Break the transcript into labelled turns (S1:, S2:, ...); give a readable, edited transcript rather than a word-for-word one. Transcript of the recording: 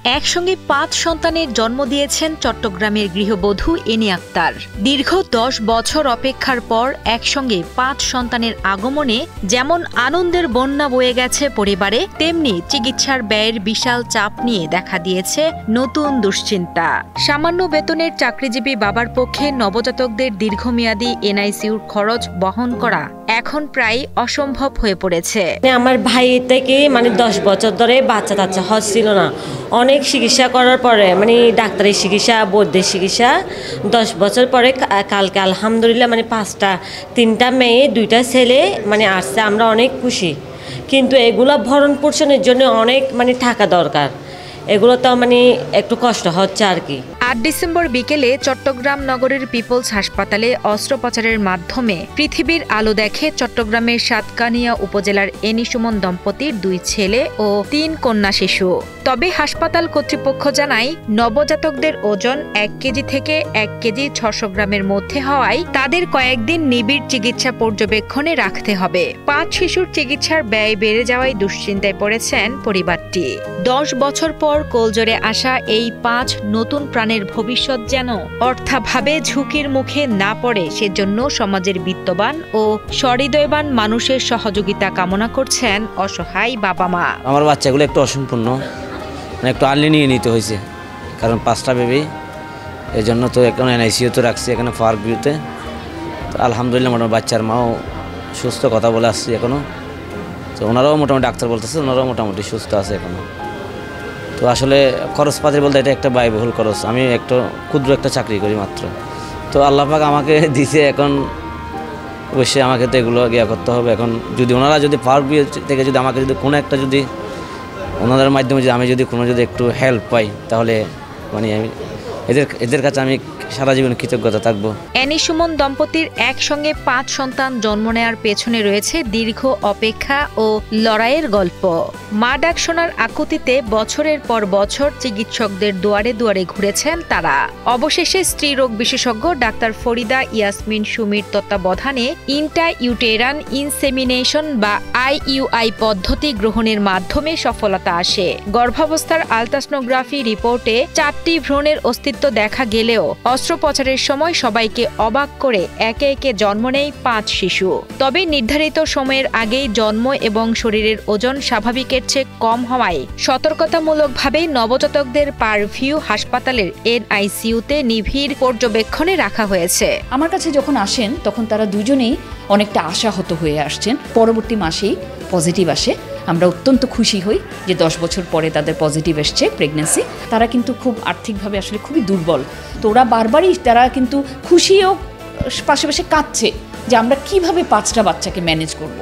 S1: একসঙ্গে ৫ সন্তানের জন্ম দিয়েছেন চট্টগ্রামের গৃহবধূ এনি আক্তার। দীর্ঘ ১০ বছর অপেক্ষার পর একসঙ্গে ৫ সন্তানের আগমনে যেমন আনন্দের বন্যা বয়ে গেছে পরিবারে, তেমনি চিকিৎসার ব্যয়ের বিশাল চাপ নিয়ে দেখা দিয়েছে নতুন দুশ্চিন্তা। সামান্য বেতনের চাকরিজীবী বাবার পক্ষে নবজাতকদের দীর্ঘমেয়াদী এনআইসিইউর খরচ বহন করা এখন প্রায় অসম্ভব হয়ে পড়েছে।
S2: আমার ভাই থেকে 10 বছর ধরে বাচ্চা হচ্ছিল না। অনেক চিকিৎসা করার পরে ডাক্তারি চিকিৎসা, বৈদ্যের চিকিৎসা 10 বছর পরে কালকে আলহামদুলিল্লাহ 3টা মেয়ে 2টা ছেলে আসছে। আমরা অনেক খুশি, কিন্তু এগুলো ভরণ পোষণের জন্য অনেক টাকা দরকার। এগুলো তো একটু কষ্ট হচ্ছে আর কি।
S1: ৮ ডিসেম্বর বিকেলে চট্টগ্রাম নগরের পিপলস হাসপাতালে অস্ত্রোপচারের মাধ্যমে পৃথিবীর আলো দেখে চট্টগ্রামের সাতকানিয়া উপজেলার এনি সুমন দম্পতির 2 ছেলে ও 3 কন্যা শিশু। তবে হাসপাতাল কর্তৃপক্ষ জানায়, নবজাতকদের ওজন 1 কেজি থেকে 1 কেজি 600 গ্রামের মধ্যে হওয়ায় তাদের কয়েকদিন নিবিড় চিকিৎসা পর্যবেক্ষণে রাখতে হবে। 5 শিশুর চিকিৎসার ব্যয় বেড়ে যাওয়ায় দুশ্চিন্তায় পড়েছেন পরিবারটি। 10 বছর পর কোলজোরে আসা এই 5 নতুন প্রাণের ভবিষ্যৎ যেন অর্থাভাবে ঝুঁকির মুখে না পড়ে, সেজন্য সমাজের বিত্তবান ও সহৃদয়বান মানুষের সহযোগিতা কামনা করছেন অসহায় বাবা মা।
S3: আমার বাচ্চাগুলো একটু অসম্পূর্ণ, একটু আর্লি নিয়ে নিতে হয়েছে, কারণ 5টা বেবি, এই জন্য তো এখন এনআইসিইউতে রাখছি এখানে পার্ক ভিউতে। তো আলহামদুলিল্লাহ মোটামুটি বাচ্চার মাও সুস্থ, কথা বলে আসছি এখনও। তো ওনারাও মোটামুটি ডাক্তার বলতেছে, ওনারাও মোটামুটি সুস্থ আছে এখনও। তো আসলে খরচপাতি বলতে এটা একটা ব্যয়বহুল খরচ। আমি ক্ষুদ্র একটা চাকরি করি মাত্র। তো আল্লাহ পাক আমাকে দিছে, এখন অবশ্যই আমাকে তো এগুলো করতে হবে। এখন যদি ওনারা যদি পার্ক ভিউ থেকে যদি আমাকে যদি কোনো একটা যদি ওনাদের মাধ্যমে আমি যদি একটু হেল্প পাই, তাহলে আমি এদের কাছে আমি সারা জীবন কৃতজ্ঞতা থাকবো।
S1: এনি সুমন দম্পতির একসঙ্গে 5 সন্তান জন্ম নেওয়ার পেছনে রয়েছে দীর্ঘ অপেক্ষা ও লড়াইয়ের গল্প। মা ডাক শোনার আকুতিতে বছরের পর বছর চিকিৎসকদের দুয়ারে দুয়ারে ঘুরেছেন তারা। অবশেষে স্ত্রীরোগ বিশেষজ্ঞ ডাক্তার ফরিদা ইয়াসমিন সুমির তত্ত্বাবধানে ইন্ট্রা-ইউটেরান ইনসেমিনেশন বা IUI পদ্ধতি গ্রহণের মাধ্যমে সফলতা আসে। গর্ভাবস্থার আলট্রাসোনোগ্রাফি রিপোর্টে 4টি ভ্রূণের অস্তিত্ব দেখা গেলেও অস্ত্রোপচারের সময় সবাইকে অবাক করে একে একে জন্ম নেয় 5 শিশু। তবে নির্ধারিত সময়ের আগেই জন্ম এবং শরীরের ওজন স্বাভাবিকের চেয়ে কম হওয়ায় সতর্কতামূলকভাবে নবজাতকদের পারভিউ হাসপাতালের এনআইসিইউতে নিবিড় পর্যবেক্ষণে রাখা হয়েছে।
S4: আমার কাছে যখন আসেন তখন তারা দুজনেই অনেকটা আশাহত হয়ে আসছেন। পরবর্তী মাসেই পজিটিভ আসে। আমরা অত্যন্ত খুশি হই যে 10 বছর পরে তাদের পজিটিভ এসছে প্রেগন্যান্সি। তারা কিন্তু খুব আর্থিকভাবে আসলে খুবই দুর্বল। তো ওরা বারবারই তারা কিন্তু খুশিও পাশাপাশি কাঁদছে যে আমরা কিভাবে 5টা বাচ্চাকে ম্যানেজ করব।